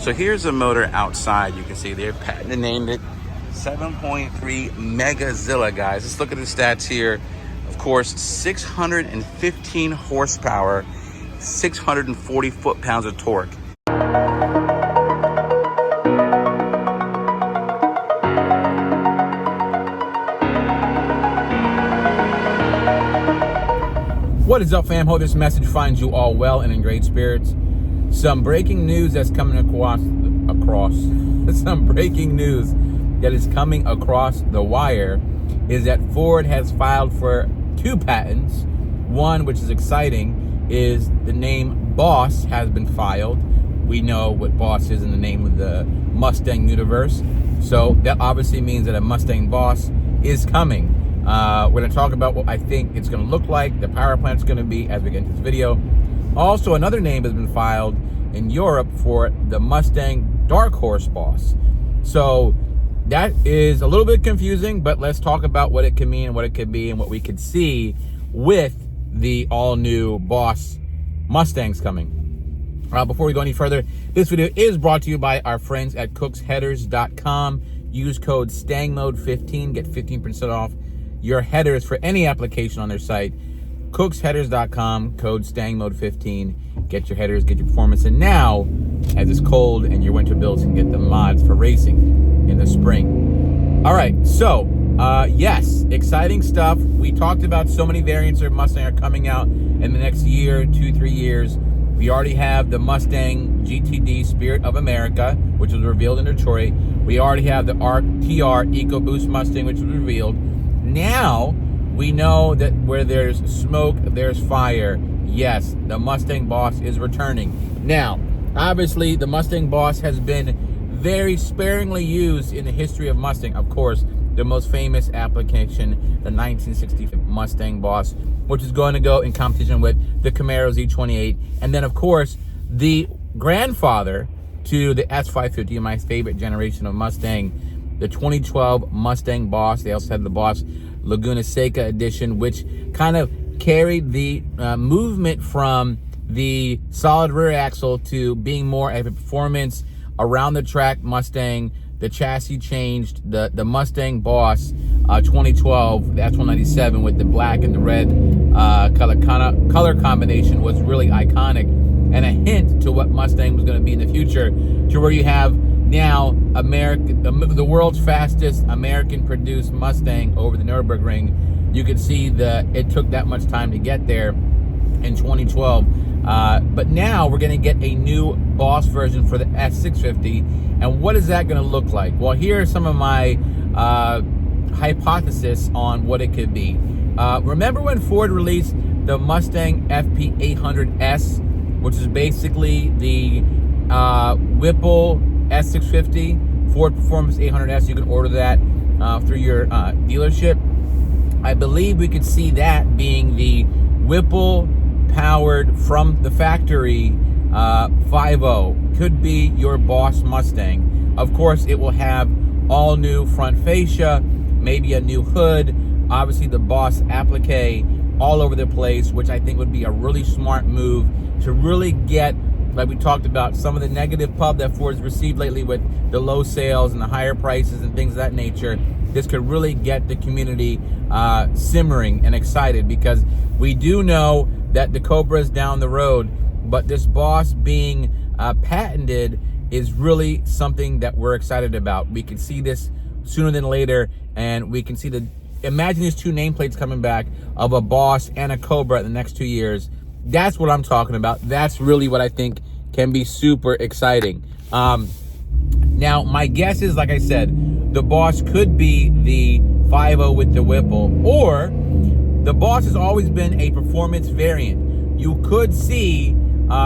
So here's a motor outside. You can see they're patented named it 7.3 Megazilla, guys. Let's look at the stats here. Of course, 615 horsepower, 640 foot-pounds of torque. What is up, fam? Hope this message finds you all well and in great spirits. Some breaking news that's coming across some breaking news that is coming across the wire is that Ford has filed for 2 patents. One, which is exciting, is the name BOSS has been filed. We know what BOSS is in the name of the Mustang universe. So that obviously means that a Mustang BOSS is coming. We're going to talk about what I think it's going to look like, the power plant's going to be as we get into this video. Also, another name has been filed in Europe for the Mustang Dark Horse BOSS. So that is a little bit confusing, but let's talk about what it can mean and what it could be and what we could see with the all-new BOSS Mustangs coming. Before we go any further, this video is brought to you by our friends at cooksheaders.com. Use code STANGMODE15, get 15% off your headers for any application on their site. Cooksheaders.com, code STANGMODE15. Get your headers, get your performance. And now, as it's cold and your winter builds, can get the mods for racing in the spring. All right, so yes, exciting stuff. We talked about so many variants of Mustang are coming out in the next year, 2-3 years. We already have the Mustang GTD Spirit of America, which was revealed in Detroit. We already have the TR EcoBoost Mustang, which was revealed. Now, we know that where there's smoke, there's fire. Yes, the Mustang BOSS is returning. Now, obviously, the Mustang BOSS has been very sparingly used in the history of Mustang. Of course, the most famous application, the 1960 Mustang BOSS, which is going to go in competition with the Camaro Z28. And then, of course, the grandfather to the S550, my favorite generation of Mustang, the 2012 Mustang BOSS. They also had the BOSS Laguna Seca edition, which kind of carried the movement from the solid rear axle to being more of a performance around the track Mustang. The chassis changed. The Mustang BOSS 2012, the S197 with the black and the red color combination was really iconic and a hint to what Mustang was going to be in the future, to where you have now the world's fastest American-produced Mustang over the Nürburgring. You can see that it took that much time to get there in 2012. But now we're going to get a new BOSS version for the S650. And what is that going to look like? Well, here are some of my hypotheses on what it could be. Remember when Ford released the Mustang FP800S, which is basically the Whipple S650, Ford Performance 800S. You can order that through your dealership. I believe we could see that being the Whipple powered from the factory 5.0. Could be your BOSS Mustang. Of course, it will have all new front fascia, maybe a new hood, obviously the BOSS applique all over the place, which I think would be a really smart move to really get, like we talked about, some of the negative pub that Ford's received lately with the low sales and the higher prices and things of that nature. This could really get the community simmering and excited, because we do know that the Cobra is down the road, but this BOSS being patented is really something that we're excited about. We can see this sooner than later, and we can see imagine these 2 nameplates coming back of a BOSS and a Cobra in the next 2 years. That's what I'm talking about. That's really what I think can be super exciting. Now, my guess is, like I said, the BOSS could be the 5.0 with the Whipple, or the BOSS has always been a performance variant. You could see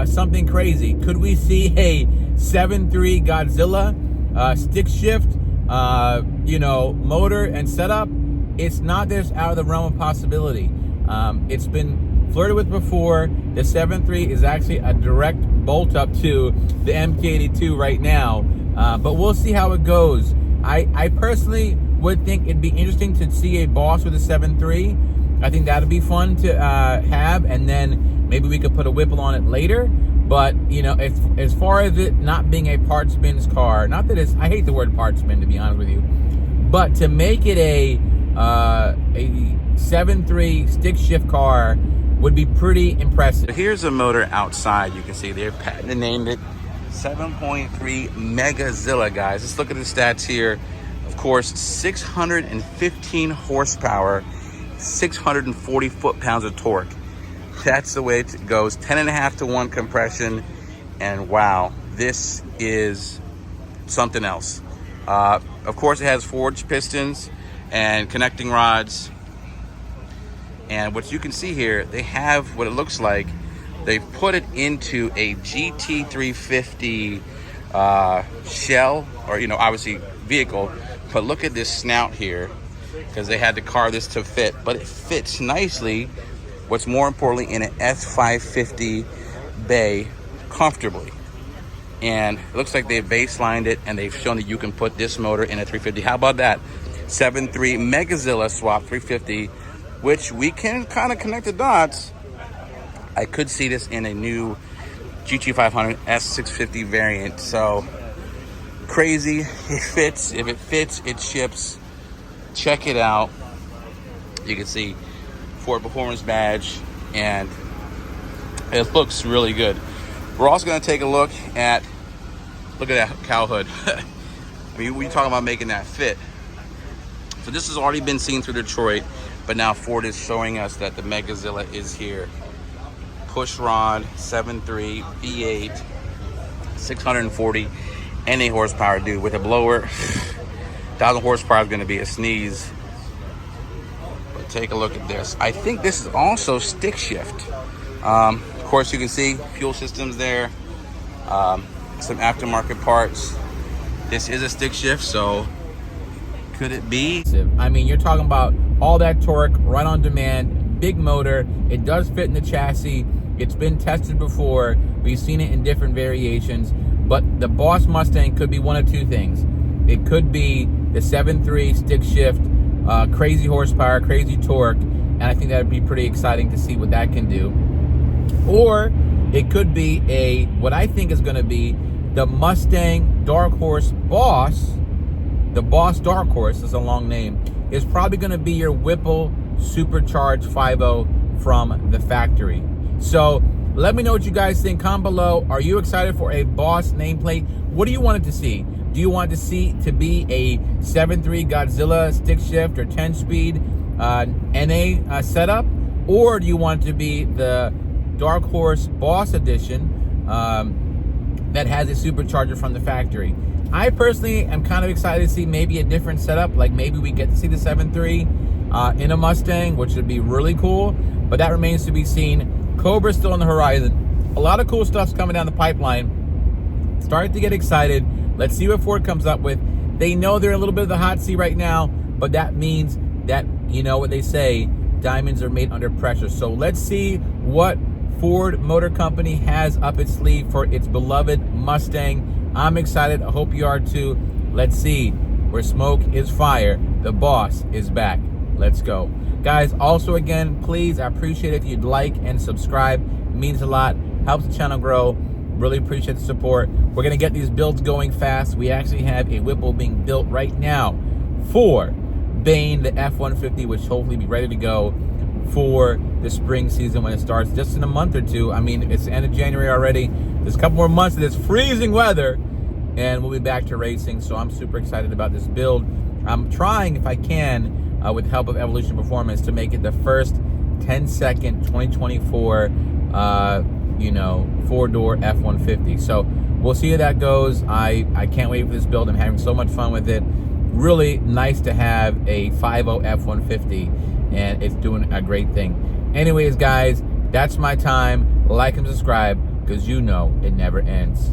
something crazy. Could we see a 7.3 Godzilla stick shift, motor and setup? It's not just out of the realm of possibility. It's been flirted with before. The 7.3 is actually a direct bolt up to the MK82 right now, but we'll see how it goes. I personally would think it'd be interesting to see a BOSS with a 7.3. I think that'd be fun to have, and then maybe we could put a Whipple on it later. But you know, as far as it not being a partsman's car, not that I hate the word partsman, to be honest with you, but to make it a 7.3 stick shift car would be pretty impressive. Here's a motor outside. You can see they're patented named it 7.3 Megazilla, guys. Let's look at the stats here. Of course, 615 horsepower, 640 foot-pounds of torque. That's the way it goes. 10.5 to 1 compression, and wow, this is something else. Of course, it has forged pistons and connecting rods. And what you can see here, they have what it looks like. They've put it into a GT350 shell, or obviously vehicle. But look at this snout here, because they had to carve this to fit. But it fits nicely. What's more importantly, in an F550 bay comfortably. And it looks like they've baselined it, and they've shown that you can put this motor in a 350. How about that? 7.3 Megazilla swap 350, which we can kind of connect the dots. I could see this in a new GT500 S650 variant. So crazy. It fits. If it fits, it ships. Check it out. You can see Ford Performance badge, and it looks really good. We're also going to take a look at that cow hood. I mean, we talking about making that fit. So this has already been seen through Detroit, but now Ford is showing us that the Megazilla is here. Push rod, 7.3 V8, 640 NA horsepower, dude. With a blower, 1,000 horsepower is going to be a sneeze. But take a look at this. I think this is also stick shift. Of course, you can see fuel systems there, some aftermarket parts. This is a stick shift, so could it be? I mean, you're talking about all that torque, right on demand, big motor. It does fit in the chassis. It's been tested before. We've seen it in different variations. But the BOSS Mustang could be one of two things. It could be the 7.3 stick shift, crazy horsepower, crazy torque, and I think that would be pretty exciting to see what that can do. Or it could be what I think is going to be the Mustang Dark Horse Boss. The Boss Dark Horse is a long name. Is probably going to be your Whipple supercharged 5.0 from the factory. So let me know what you guys think. Comment below. Are you excited for a Boss nameplate? What do you want it to see? Do you want to see to be a 7.3 Godzilla stick shift or 10-speed NA setup? Or do you want it to be the Dark Horse Boss Edition that has a supercharger from the factory? I personally am kind of excited to see maybe a different setup. Like maybe we get to see the 7.3 in a Mustang, which would be really cool. But that remains to be seen. Cobra's still on the horizon. A lot of cool stuff's coming down the pipeline. Starting to get excited. Let's see what Ford comes up with. They know they're a little bit of the hot seat right now, but that means that, you know what they say, diamonds are made under pressure. So let's see what Ford Motor Company has up its sleeve for its beloved Mustang. I'm excited. I hope you are too. Let's see. Where smoke is fire, the boss is back. Let's go. Guys, also again, please, I appreciate it if you'd like and subscribe. It means a lot. Helps the channel grow. Really appreciate the support. We're going to get these builds going fast. We actually have a Whipple being built right now for Bane, the F-150, which hopefully be ready to go for the spring season when it starts just in a month or two. I mean, it's the end of January already. There's a couple more months of this freezing weather, and we'll be back to racing. So I'm super excited about this build. I'm trying, if I can, with the help of Evolution Performance, to make it the first 10-second 2024, four-door F-150. So we'll see how that goes. I can't wait for this build. I'm having so much fun with it. Really nice to have a 5.0 F-150, and it's doing a great thing. Anyways, guys, that's my time. Like and subscribe, because you know it never ends.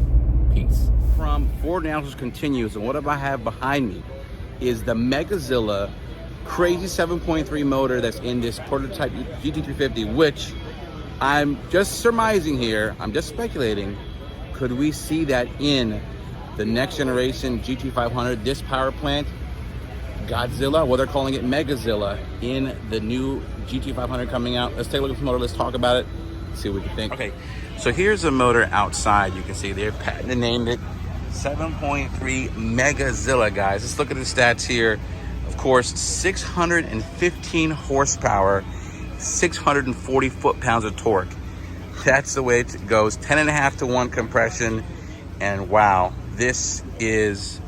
Peace. From Ford Announcements Continues, and what I have behind me is the Megazilla crazy 7.3 motor that's in this prototype GT350, which I'm just surmising here, I'm just speculating, could we see that in the next generation GT500, this power plant, Godzilla, well, they're calling it Megazilla, in the new GT500 coming out. Let's take a look at the motor, let's talk about it. See what you think. Okay, so here's a motor outside. You can see they're patented named it 7.3 Megazilla, guys. Let's look at the stats here. Of course, 615 horsepower, 640 foot-pounds of torque. That's the way it goes. 10.5 to 1 compression, and wow, this is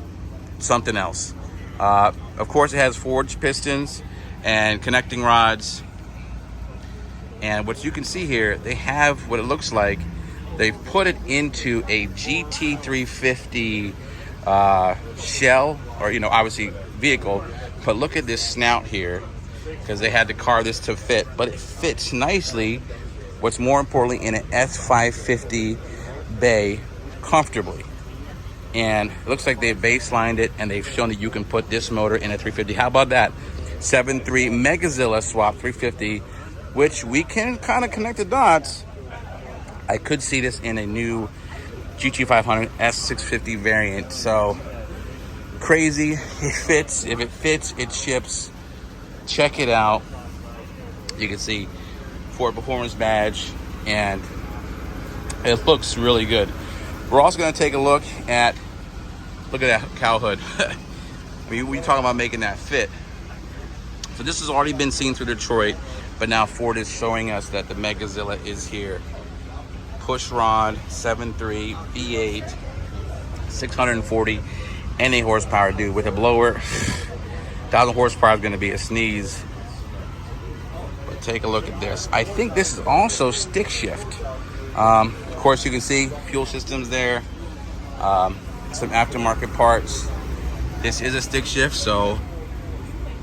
something else. Of course, it has forged pistons and connecting rods. And what you can see here, they have what it looks like. They've put it into a GT350 shell, or obviously vehicle. But look at this snout here, because they had to carve this to fit. But it fits nicely. What's more importantly, in an S550 bay comfortably. And it looks like they've baselined it, and they've shown that you can put this motor in a 350. How about that? 7.3 Megazilla swap 350, which we can kind of connect the dots. I could see this in a new GT500 S650 variant. So crazy. It fits. If it fits, it ships. Check it out. You can see Ford Performance badge, and it looks really good. We're also going to take a look at that cow hood. we talking about making that fit. So this has already been seen through Detroit, but now Ford is showing us that the Megazilla is here. Push rod, 7.3 V8, 640 NA horsepower, dude. With a blower, 1,000 horsepower is going to be a sneeze. But take a look at this. I think this is also stick shift. Of course, you can see fuel systems there. Some aftermarket parts. This is a stick shift, so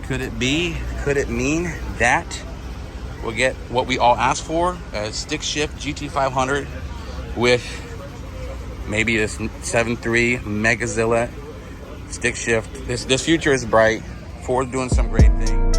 could it mean that we'll get what we all asked for, a stick shift GT500 with maybe this 7.3 Megazilla stick shift? This future is bright. Ford's doing some great things.